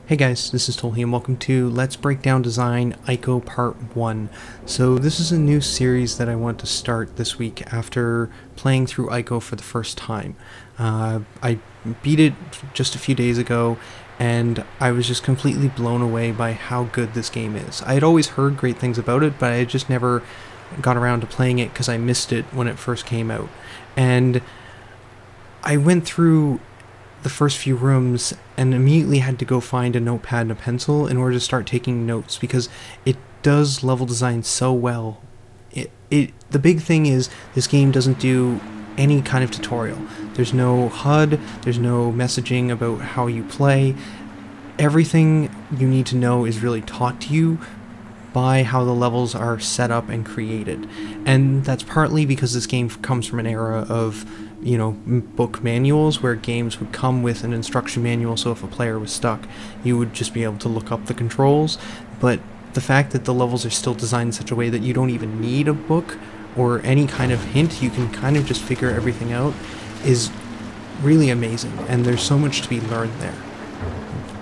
Hey guys, this is Tolhe and welcome to Let's Break Down Design Ico Part 1. So this is a new series that I want to start this week after playing through Ico for the first time. I beat it just a few days ago and I was just completely blown away by how good this game is. I had always heard great things about it, but I had just never got around to playing it because I missed it when it first came out. And I went through the first few rooms and immediately had to go find a notepad and a pencil in order to start taking notes because it does level design so well. The big thing is this game doesn't do any kind of tutorial. There's no HUD, there's no messaging about how you play. Everything you need to know is really taught to you by how the levels are set up and created. And that's partly because this game comes from an era of, you know, book manuals where games would come with an instruction manual, so if a player was stuck, you would just be able to look up the controls. But the fact that the levels are still designed in such a way that you don't even need a book or any kind of hint, you can kind of just figure everything out, is really amazing, and there's so much to be learned there.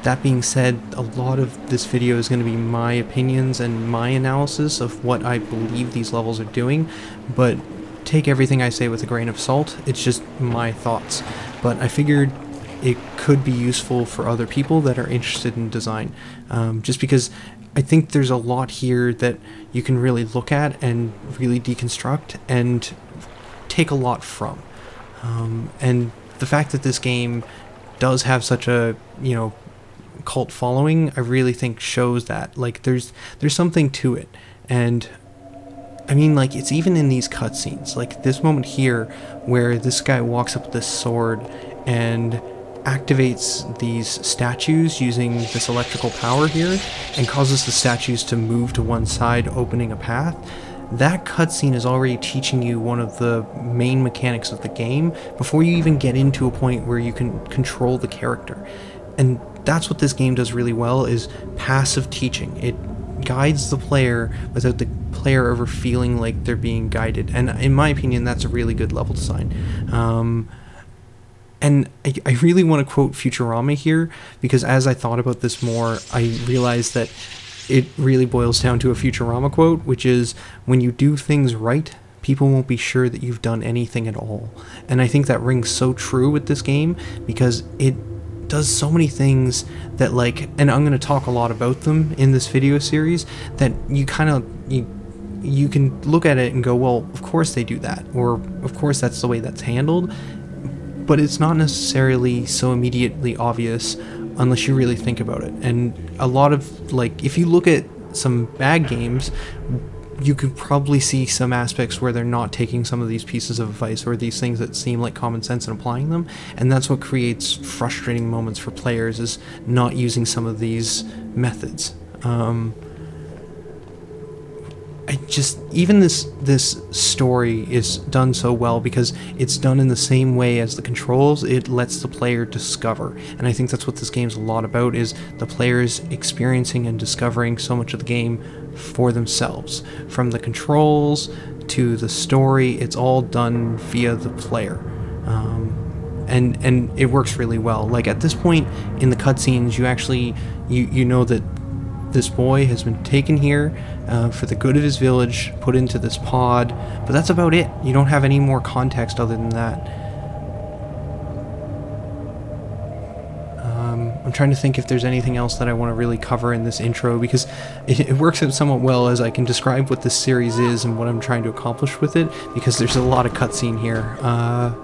That being said, a lot of this video is going to be my opinions and my analysis of what I believe these levels are doing, but take everything I say with a grain of salt. It's just my thoughts. But I figured it could be useful for other people that are interested in design, just because I think there's a lot here that you can really look at and really deconstruct and take a lot from. And the fact that this game does have such a, you know, cult following, I really think shows that. Like, there's something to it. And I mean, like, it's even in these cutscenes, like this moment here where this guy walks up with this sword and activates these statues using this electrical power here and causes the statues to move to one side, opening a path. That cutscene is already teaching you one of the main mechanics of the game before you even get into a point where you can control the character. And that's what this game does really well, is passive teaching. It guides the player without the player ever feeling like they're being guided, and in my opinion that's a really good level design. And I really want to quote Futurama here, because as I thought about this more, I realized that it really boils down to a Futurama quote, which is, when you do things right, people won't be sure that you've done anything at all. And I think that rings so true with this game, because it does so many things that, like, and I'm going to talk a lot about them in this video series, that you kind of, you can look at it and go, well, of course they do that, or of course that's the way that's handled, but it's not necessarily so immediately obvious unless you really think about it. And a lot of, like, if you look at some bad games, you could probably see some aspects where they're not taking some of these pieces of advice or these things that seem like common sense and applying them, and that's what creates frustrating moments for players, is not using some of these methods. Even this story is done so well because it's done in the same way as the controls. It lets the player discover, and I think that's what this game's a lot about, is the players experiencing and discovering so much of the game for themselves. From the controls to the story, it's all done via the player. And it works really well. Like, at this point in the cutscenes, you actually, you know that this boy has been taken here for the good of his village, put into this pod, but that's about it. You don't have any more context other than that. I'm trying to think if there's anything else that I want to really cover in this intro, because it works out somewhat well as I can describe what this series is and what I'm trying to accomplish with it, because there's a lot of cutscene here. I'm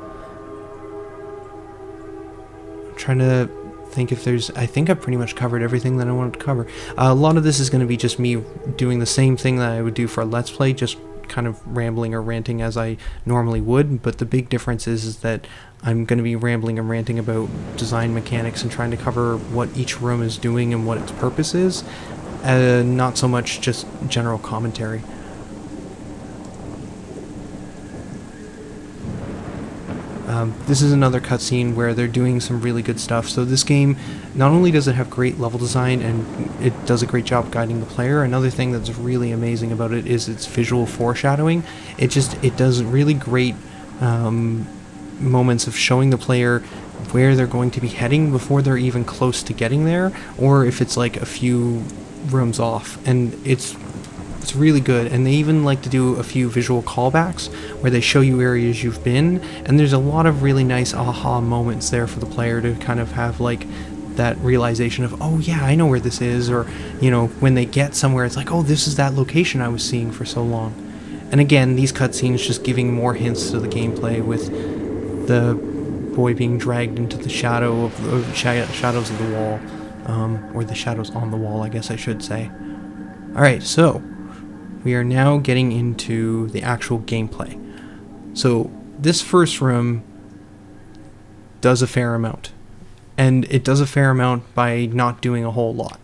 trying to think if there's, I think I've pretty much covered everything that I wanted to cover. A lot of this is going to be just me doing the same thing that I would do for a Let's Play, just kind of rambling or ranting as I normally would, but the big difference is that I'm going to be rambling and ranting about design mechanics and trying to cover what each room is doing and what its purpose is, not so much just general commentary. This is another cutscene where they're doing some really good stuff. So this game, not only does it have great level design and it does a great job guiding the player, another thing that's really amazing about it is its visual foreshadowing. It does really great moments of showing the player where they're going to be heading before they're even close to getting there, or if it's like a few rooms off. And it's really good. And they even like to do a few visual callbacks where they show you areas you've been, and there's a lot of really nice aha moments there for the player to kind of have like that realization of, oh yeah, I know where this is, or you know, when they get somewhere it's like, oh, this is that location I was seeing for so long. And again, these cutscenes just giving more hints to the gameplay, with the boy being dragged into the shadow of the shadows of the wall, or the shadows on the wall, I guess I should say. Alright, so we are now getting into the actual gameplay. So this first room does a fair amount, and it does a fair amount by not doing a whole lot.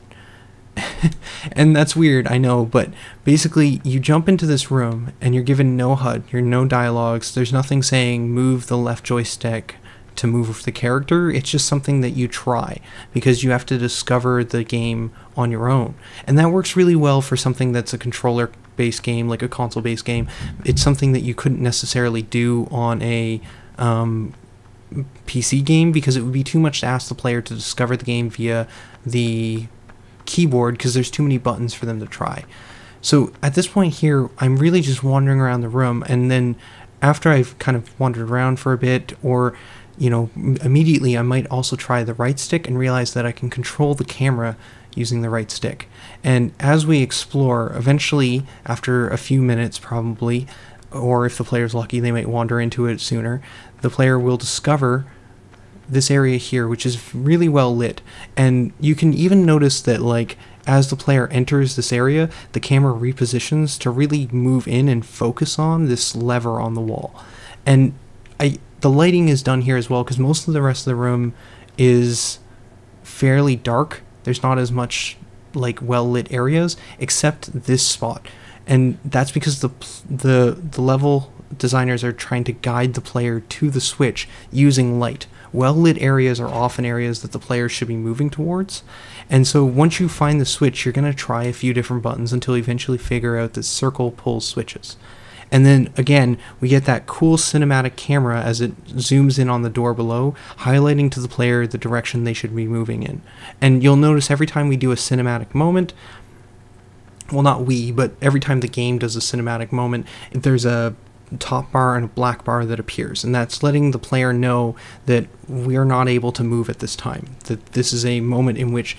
And that's weird, I know, but basically you jump into this room and you're given no HUD, you're no dialogues, there's nothing saying move the left joystick to move the character. It's just something that you try because you have to discover the game on your own. And that works really well for something that's a controller based game, like a console based game. It's something that you couldn't necessarily do on a PC game, because it would be too much to ask the player to discover the game via the keyboard, because there's too many buttons for them to try. So at this point here, I'm really just wandering around the room, and then after I've kind of wandered around for a bit, or you know, immediately I might also try the right stick and realize that I can control the camera using the right stick. And as we explore, eventually, after a few minutes probably, or if the player's lucky they might wander into it sooner, the player will discover this area here, which is really well lit. And you can even notice that, like, as the player enters this area, the camera repositions to really move in and focus on this lever on the wall. And the lighting is done here as well, because most of the rest of the room is fairly dark. There's not as much like well lit areas except this spot, and that's because the level designers are trying to guide the player to the switch using light. Well lit areas are often areas that the player should be moving towards, and so once you find the switch, you're going to try a few different buttons until you eventually figure out that circle pulls switches. And then again, we get that cool cinematic camera as it zooms in on the door below, highlighting to the player the direction they should be moving in. And you'll notice every time we do a cinematic moment, well, not we, but every time the game does a cinematic moment, there's a top bar and a black bar that appears, and that's letting the player know that we are not able to move at this time, that this is a moment in which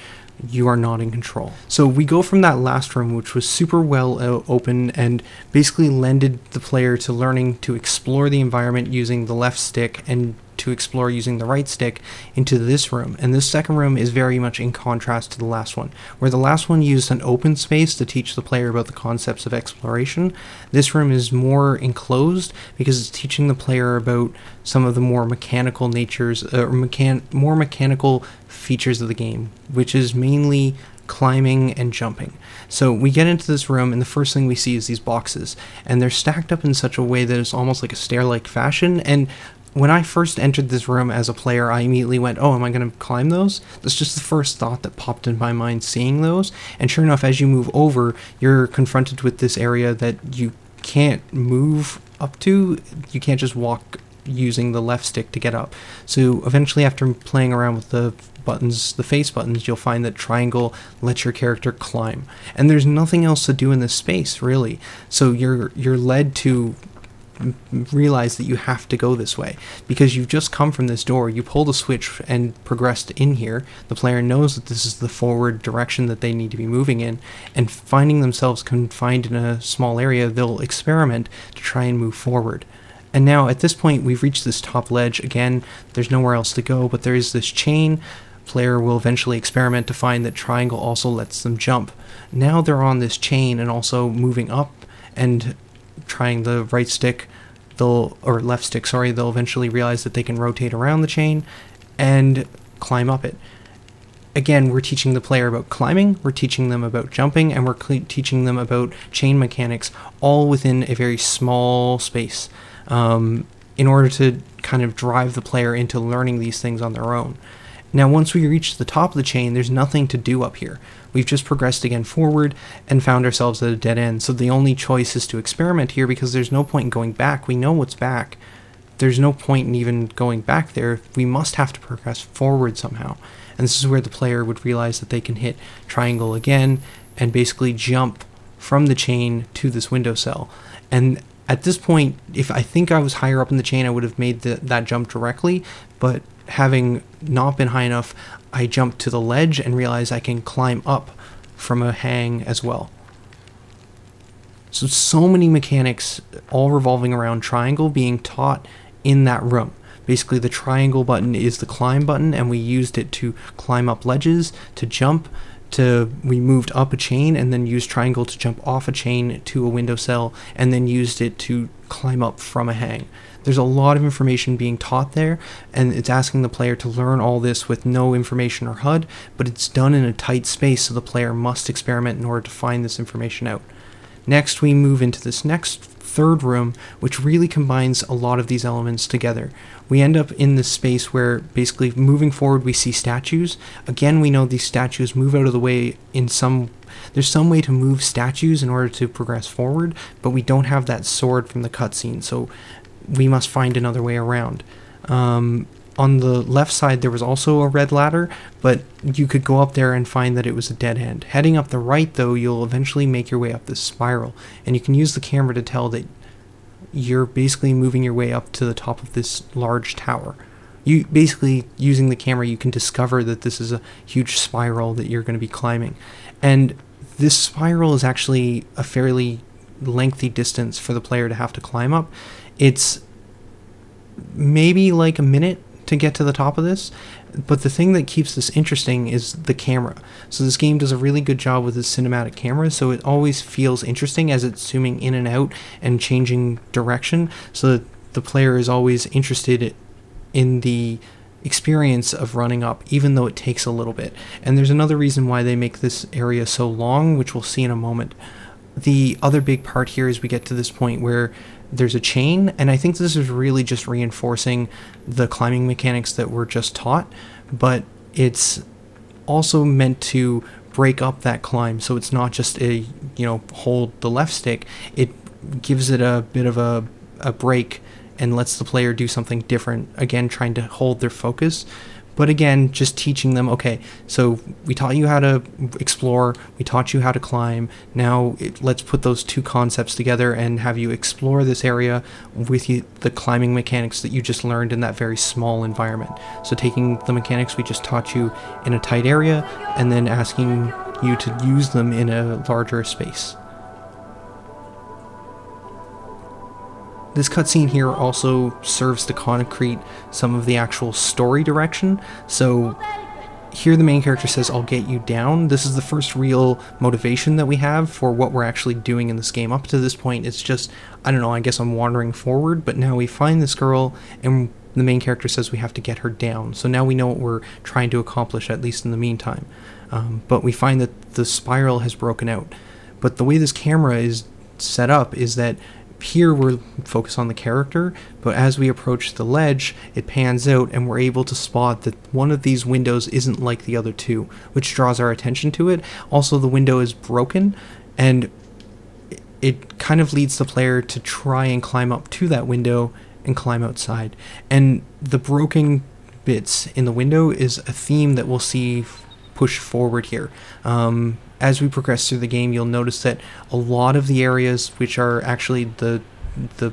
you are not in control. So we go from that last room, which was super well open and basically lended the player to learning to explore the environment using the left stick and to explore using the right stick, into this room. And this second room is very much in contrast to the last one. Where the last one used an open space to teach the player about the concepts of exploration, this room is more enclosed because it's teaching the player about some of the more mechanical natures, more mechanical features of the game, which is mainly climbing and jumping. So we get into this room, and the first thing we see is these boxes, and they're stacked up in such a way that it's almost like a stair-like fashion. And when I first entered this room as a player, I immediately went, oh, am I going to climb those? That's just the first thought that popped in my mind seeing those. And sure enough, as you move over, you're confronted with this area that you can't move up to. You can't just walk using the left stick to get up. So eventually, after playing around with the buttons, the face buttons, you'll find that triangle lets your character climb. And there's nothing else to do in this space, really. So you're led to realize that you have to go this way because you've just come from this door, you pulled a switch and progressed in here. The player knows that this is the forward direction that they need to be moving in, and finding themselves confined in a small area, they'll experiment to try and move forward. And now at this point we've reached this top ledge. Again, there's nowhere else to go, but there is this chain. Player will eventually experiment to find that triangle also lets them jump. Now they're on this chain and also moving up, and trying the right stick, or left stick, sorry, they'll eventually realize that they can rotate around the chain and climb up it. Again, we're teaching the player about climbing, we're teaching them about jumping, and we're teaching them about chain mechanics, all within a very small space, in order to kind of drive the player into learning these things on their own. Now, once we reach the top of the chain, there's nothing to do up here. We've just progressed again forward and found ourselves at a dead end, so the only choice is to experiment here because there's no point in going back. We know what's back. there's no point in even going back there. We must have to progress forward somehow. And this is where the player would realize that they can hit triangle again and basically jump from the chain to this windowsill. And at this point, if I think I was higher up in the chain, I would have made that jump directly, but having not been high enough, I jumped to the ledge and realized I can climb up from a hang as well. So many mechanics all revolving around triangle being taught in that room. Basically, the triangle button is the climb button, and we used it to climb up ledges, to jump, we moved up a chain, and then used triangle to jump off a chain to a windowsill, and then used it to climb up from a hang. There's a lot of information being taught there, and it's asking the player to learn all this with no information or HUD, but it's done in a tight space, so the player must experiment in order to find this information out. Next, we move into this next third room, which really combines a lot of these elements together. We end up in this space where basically moving forward we see statues. Again, we know these statues move out of the way there's some way to move statues in order to progress forward, but we don't have that sword from the cutscene, so we must find another way around. On the left side there was also a red ladder, but you could go up there and find that it was a dead end. Heading up the right though, you'll eventually make your way up this spiral, and you can use the camera to tell that you're basically moving your way up to the top of this large tower. You basically, using the camera, you can discover that this is a huge spiral that you're going to be climbing. And this spiral is actually a fairly lengthy distance for the player to have to climb up. It's maybe like a minute to get to the top of this, but the thing that keeps this interesting is the camera. So this game does a really good job with its cinematic camera, so it always feels interesting as it's zooming in and out and changing direction, so that the player is always interested in the experience of running up, even though it takes a little bit. And there's another reason why they make this area so long, which we'll see in a moment. The other big part here is we get to this point where there's a chain, and I think this is really just reinforcing the climbing mechanics that were just taught, but it's also meant to break up that climb, so it's not just hold the left stick. It gives it a bit of a break and lets the player do something different, again trying to hold their focus. But again, just teaching them, okay, so we taught you how to explore, we taught you how to climb, now let's put those two concepts together and have you explore this area with the climbing mechanics that you just learned in that very small environment. So taking the mechanics we just taught you in a tight area and then asking you to use them in a larger space. This cutscene here also serves to concrete some of the actual story direction. So here the main character says, "I'll get you down." This is the first real motivation that we have for what we're actually doing in this game. Up to this point, it's just, I don't know, I guess I'm wandering forward, but now we find this girl and the main character says we have to get her down. So now we know what we're trying to accomplish, at least in the meantime. But we find that the spiral has broken out. But the way this camera is set up is that here we're focused on the character, but as we approach the ledge, it pans out and we're able to spot that one of these windows isn't like the other two, which draws our attention to it. Also, the window is broken, and it kind of leads the player to try and climb up to that window and climb outside. And the broken bits in the window is a theme that we'll see push forward here. As we progress through the game, you'll notice that a lot of the areas which are actually the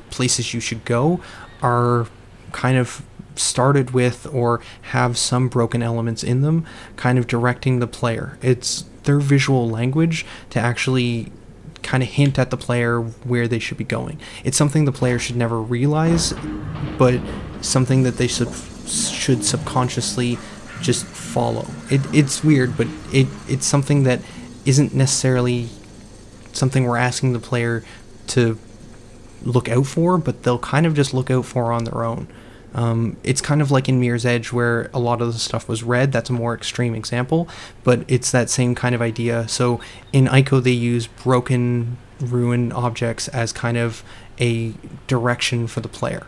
places you should go are kind of started with or have some broken elements in them, kind of directing the player. It's their visual language to actually kind of hint at the player where they should be going. It's something the player should never realize, but something that they should subconsciously just follow. It's weird, but it's something that isn't necessarily something we're asking the player to look out for, but they'll kind of just look out for on their own. It's kind of like in Mirror's Edge, where a lot of the stuff was red. That's a more extreme example, but it's that same kind of idea. So in Ico, they use broken, ruined objects as kind of a direction for the player.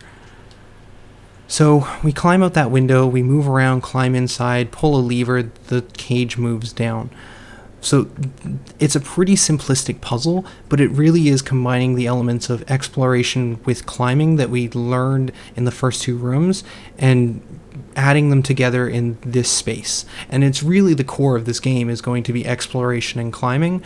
So we climb out that window, we move around, climb inside, pull a lever, the cage moves down. So it's a pretty simplistic puzzle, but it really is combining the elements of exploration with climbing that we learned in the first two rooms and adding them together in this space. And it's really the core of this game is going to be exploration and climbing,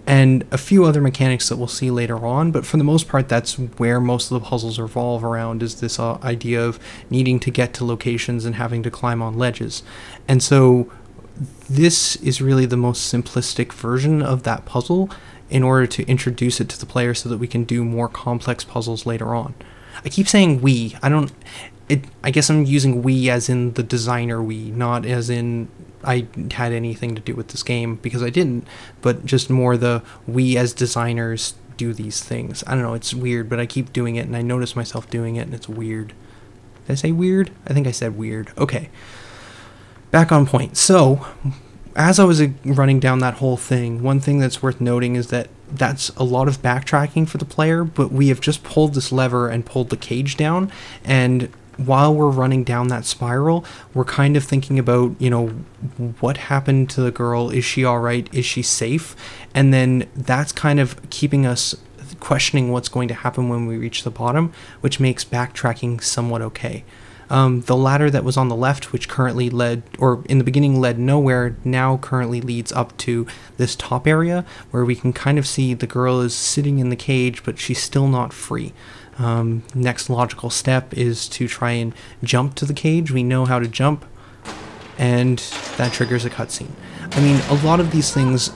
and a few other mechanics that we'll see later on, but for the most part that's where most of the puzzles revolve around, is this idea of needing to get to locations and having to climb on ledges. And so this is really the most simplistic version of that puzzle in order to introduce it to the player so that we can do more complex puzzles later on. I keep saying we, I guess I'm using we as in the designer we, not as in I had anything to do with this game, because I didn't, but just more the we as designers do these things. I don't know, it's weird, but I keep doing it and I notice myself doing it and it's weird. Did I say weird? I think I said weird. Okay. Back on point. So, as I was running down that whole thing, one thing that's worth noting is that that's a lot of backtracking for the player, but we have just pulled this lever and pulled the cage down, and while we're running down that spiral, we're kind of thinking about, you know, what happened to the girl? Is she alright? Is she safe? And then that's kind of keeping us questioning what's going to happen when we reach the bottom, which makes backtracking somewhat okay. The ladder that was on the left, which currently led, or in the beginning led nowhere, now currently leads up to this top area where we can kind of see the girl is sitting in the cage, but she's still not free. Next logical step is to try and jump to the cage. We know how to jump, and that triggers a cutscene. I mean, a lot of these things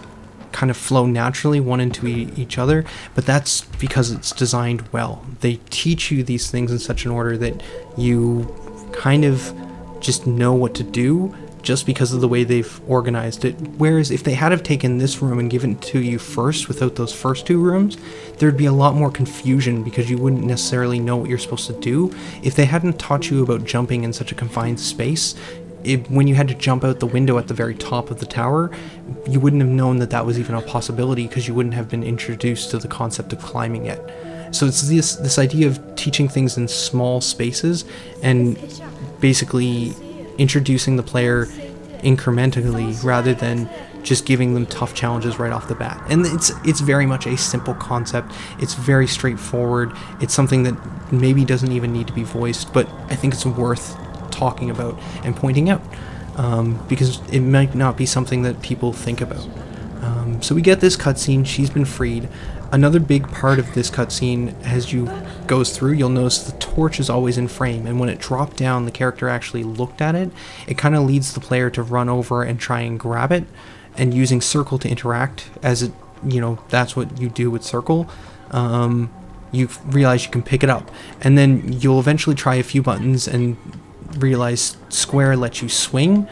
kind of flow naturally one into each other, but that's because it's designed well. They teach you these things in such an order that you kind of just know what to do just because of the way they've organized it. Whereas if they had have taken this room and given it to you first without those first two rooms, there'd be a lot more confusion because you wouldn't necessarily know what you're supposed to do. If they hadn't taught you about jumping in such a confined space, when you had to jump out the window at the very top of the tower, you wouldn't have known that that was even a possibility because you wouldn't have been introduced to the concept of climbing yet. So it's this idea of teaching things in small spaces and basically introducing the player incrementally rather than just giving them tough challenges right off the bat. And it's very much a simple concept. It's very straightforward. It's something that maybe doesn't even need to be voiced, but I think it's worth talking about and pointing out because it might not be something that people think about. So we get this cutscene. She's been freed. Another big part of this cutscene, as you goes through, you'll notice the torch is always in frame, and when it dropped down, the character actually looked at it. It kind of leads the player to run over and try and grab it, and using circle to interact, as it, you know, that's what you do with circle. You realize you can pick it up, and then you'll eventually try a few buttons and realize square lets you swing,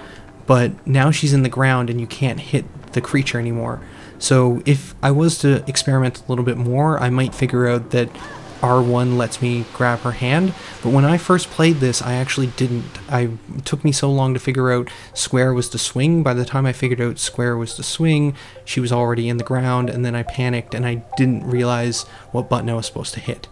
but now she's in the ground and you can't hit the creature anymore. So if I was to experiment a little bit more, I might figure out that R1 lets me grab her hand, but when I first played this, I actually didn't. It took me so long to figure out square was to swing. By the time I figured out square was to swing, she was already in the ground, and then I panicked and I didn't realize what button I was supposed to hit.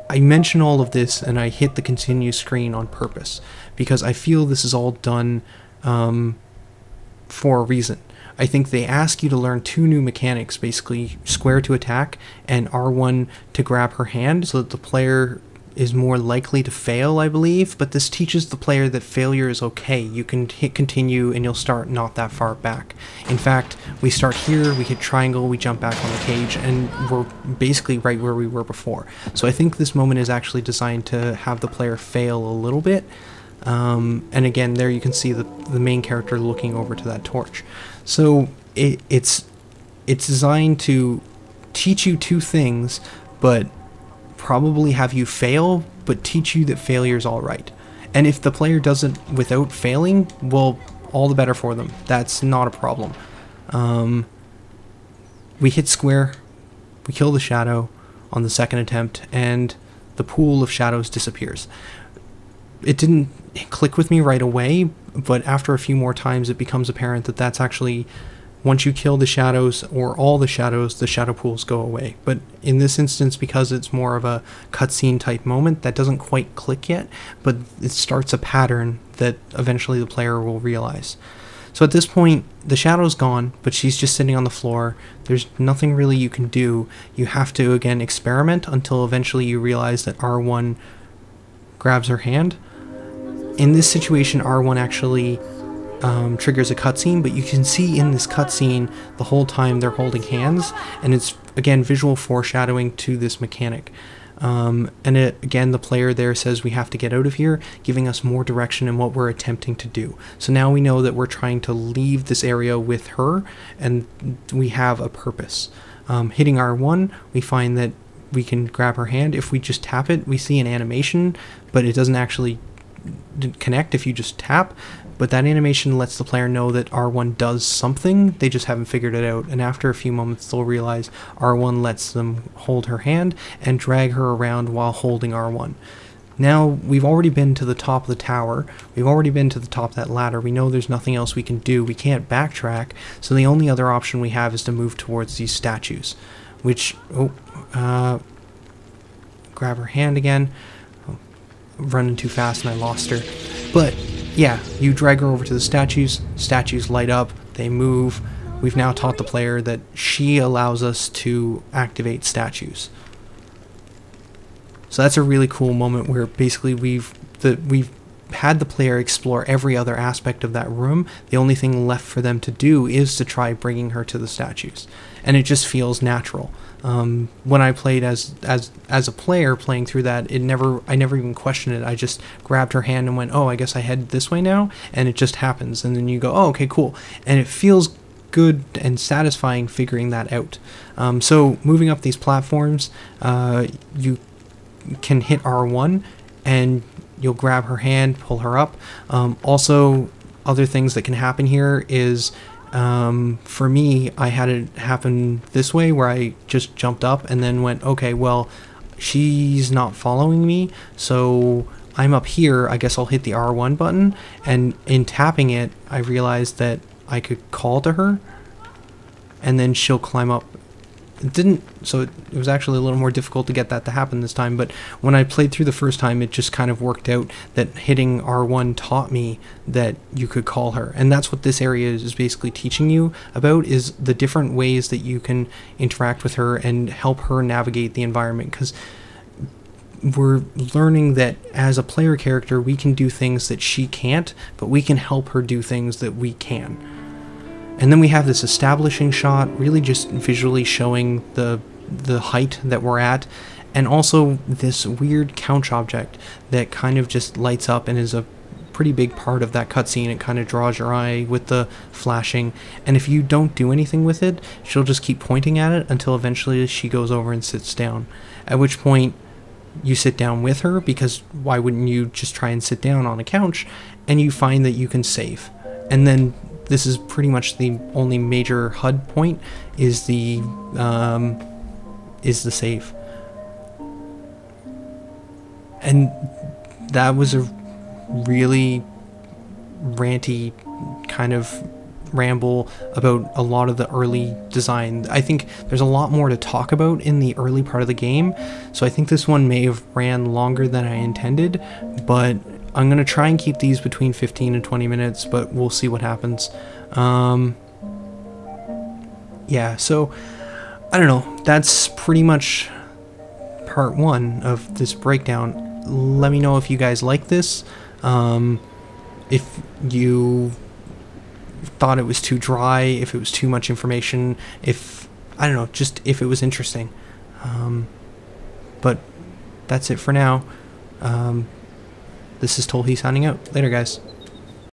I mention all of this and I hit the continue screen on purpose because I feel this is all done for a reason. I think they ask you to learn two new mechanics, basically square to attack and R1 to grab her hand, so that the player is more likely to fail, I believe, but this teaches the player that failure is okay. You can hit continue and you'll start not that far back. In fact, we start here, we hit triangle, we jump back on the cage, and we're basically right where we were before. So I think this moment is actually designed to have the player fail a little bit. And again, there you can see the main character looking over to that torch. So it's designed to teach you two things, but probably have you fail, but teach you that failure is alright. And if the player does it without failing, well, all the better for them. That's not a problem. We hit square, we kill the shadow on the second attempt, and the pool of shadows disappears. It didn't click with me right away, but after a few more times it becomes apparent that that's actually, once you kill the shadows or all the shadow pools go away. But in this instance, because it's more of a cutscene type moment, that doesn't quite click yet, but it starts a pattern that eventually the player will realize. So at this point, the shadow's gone, but she's just sitting on the floor. There's nothing really you can do. You have to, again, experiment until eventually you realize that R1 grabs her hand. In this situation, R1 actually triggers a cutscene, but you can see in this cutscene the whole time they're holding hands, and it's, again, visual foreshadowing to this mechanic. And again, the player there says we have to get out of here, giving us more direction in what we're attempting to do. So now we know that we're trying to leave this area with her, and we have a purpose. Hitting R1, we find that we can grab her hand. If we just tap it, we see an animation, but it doesn't actually connect if you just tap. But that animation lets the player know that R1 does something, they just haven't figured it out, and after a few moments they'll realize R1 lets them hold her hand and drag her around while holding R1. Now, we've already been to the top of the tower, we've already been to the top of that ladder, we know there's nothing else we can do, we can't backtrack, so the only other option we have is to move towards these statues, which, grab her hand again, running too fast and I lost her, but yeah, you drag her over to the statues, statues light up, they move. We've now taught the player that she allows us to activate statues. So that's a really cool moment where basically we've had the player explore every other aspect of that room. The only thing left for them to do is to try bringing her to the statues. And it just feels natural. When I played as a player playing through that, I never even questioned it. I just grabbed her hand and went, oh, I guess I head this way now, and it just happens. And then you go, oh, okay, cool. And it feels good and satisfying figuring that out. So moving up these platforms, you can hit R1 and you'll grab her hand, pull her up. Also, other things that can happen here is, for me, I had it happen this way where I just jumped up and then went, okay, well, she's not following me, so I'm up here, I guess I'll hit the R1 button, and in tapping it, I realized that I could call to her, and then she'll climb up. It didn't, so it was actually a little more difficult to get that to happen this time, but when I played through the first time, it just kind of worked out that hitting R1 taught me that you could call her, and that's what this area is basically teaching you about, is the different ways that you can interact with her and help her navigate the environment, because we're learning that as a player character, we can do things that she can't, but we can help her do things that we can. And then we have this establishing shot, really just visually showing the height that we're at, and also this weird couch object that kind of just lights up and is a pretty big part of that cutscene. It kind of draws your eye with the flashing, and if you don't do anything with it, she'll just keep pointing at it until eventually she goes over and sits down, at which point you sit down with her, because why wouldn't you just try and sit down on a couch, and you find that you can save. And then this is pretty much the only major HUD point, is the save. And that was a really ranty kind of ramble about a lot of the early design. I think there's a lot more to talk about in the early part of the game, so I think this one may have ran longer than I intended, but I'm going to try and keep these between 15 and 20 minutes, but we'll see what happens. Yeah, so, I don't know, that's pretty much part one of this breakdown. Let me know if you guys like this, if you thought it was too dry, if it was too much information, if, I don't know, just if it was interesting. But that's it for now. This is Tolhe signing out. Later, guys.